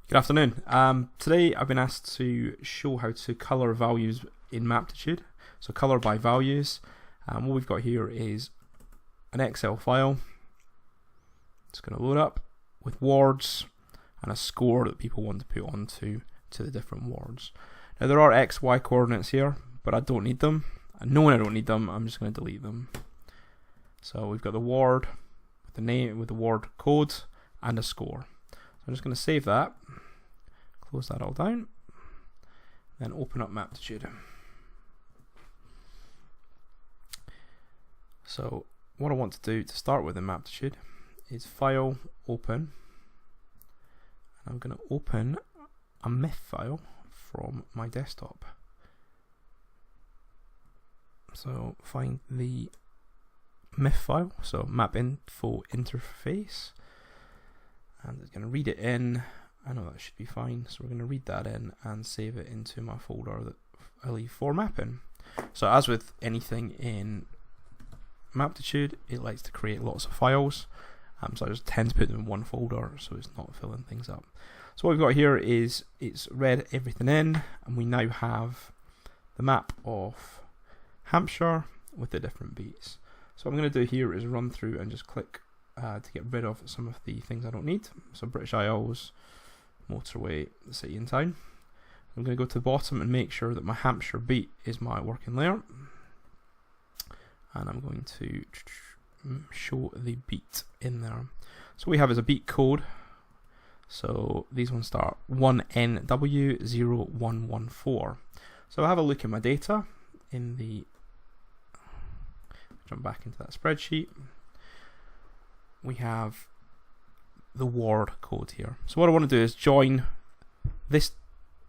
Good afternoon. Today I've been asked to show how to colour values in Maptitude. So colour by values. What we've got here is an Excel file. It's going to load up with words and a score that people want to put onto the different words. Now there are X, Y coordinates here, but I don't need them. And knowing I don't need them, I'm just going to delete them. So we've got the word with the name, with the word code and a score. I'm just going to save that, close that all down, then open up Maptitude. So what I want to do to start with in Maptitude is File, Open, and I'm going to open a MIF file from my desktop. So find the MIF file, so Map Info Interface. And it's going to read it in. I know that should be fine, so we're going to read that in and save it into my folder that I leave for mapping. So as with anything in Maptitude, it likes to create lots of files, so I just tend to put them in one folder so it's not filling things up. So what we've got here is it's read everything in, and we now have the map of Hampshire with the different beats. So what I'm going to do here is run through and just click to get rid of some of the things I don't need. So British Isles, motorway, city and town. I'm going to go to the bottom and make sure that my Hampshire beat is my working layer. And I'm going to show the beat in there. So what we have is a beat code. So these ones start 1NW0114. So I have a look at my data in the, jump back into that spreadsheet. We have the word code here. So what I want to do is join this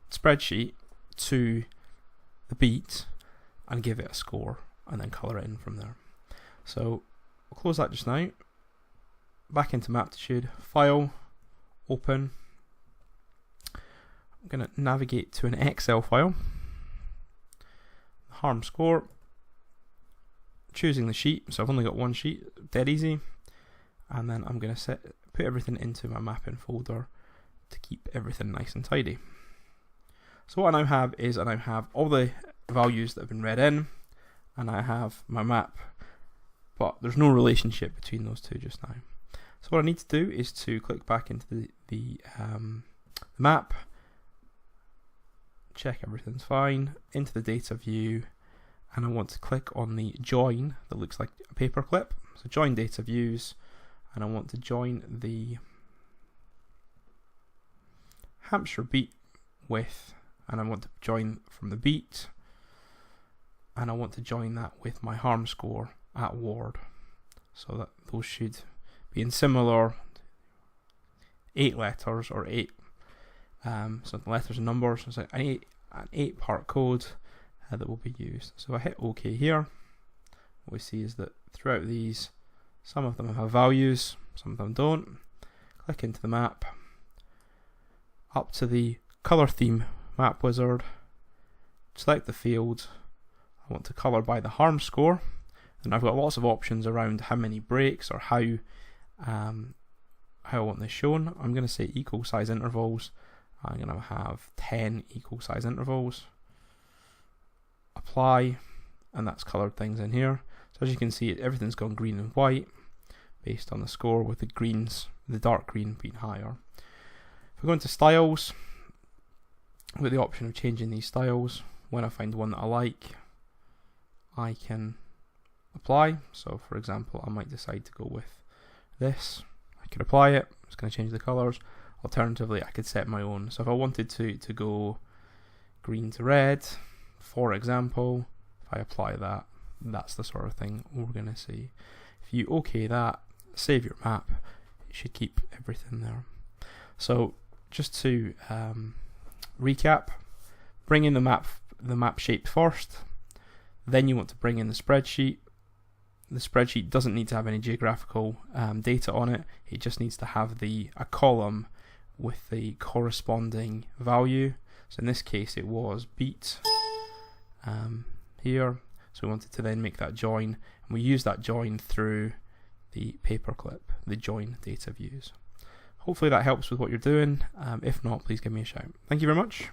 spreadsheet to the beat and give it a score and then colour it in from there. So we'll close that just now. Back into Maptitude, File, Open. I'm going to navigate to an Excel file. Harm score. Choosing the sheet, so I've only got one sheet, dead easy. And then I'm going to put everything into my mapping folder to keep everything nice and tidy. So what I now have is I now have all the values that have been read in, and I have my map, but there's no relationship between those two just now. So what I need to do is to click back into the map, check everything's fine, into the data view, and I want to click on the join that looks like a paperclip. So join data views. And I want to join the Hampshire beat with, and I want to join from the beat, and I want to join that with my harm score at ward, so that those should be in similar 8 letters or 8 so letters and numbers. So it's an 8-part code that will be used. So I hit OK here. What we see is that throughout these, some of them have values, some of them don't. Click into the map, up to the colour theme map wizard, select the field. I want to colour by the harm score, and I've got lots of options around how many breaks or how I want this shown. I'm going to say equal size intervals. I'm going to have 10 equal size intervals. Apply, and that's coloured things in here. So as you can see, everything's gone green and white based on the score, with the greens, the dark green being higher. If we go into styles, with the option of changing these styles, when I find one that I like, I can apply. So for example, I might decide to go with this. I could apply it, it's going to change the colours. Alternatively, I could set my own. So if I wanted to go green to red, for example, if I apply that, that's the sort of thing we're going to see. If you OK that, save your map, it should keep everything there. So just to recap, bring in the map shape first, then you want to bring in the spreadsheet. The spreadsheet doesn't need to have any geographical data on it, it just needs to have a column with the corresponding value. So in this case it was beat here. So we wanted to then make that join, and we use that join through the paperclip, the join data views. Hopefully that helps with what you're doing. If not, please give me a shout. Thank you very much.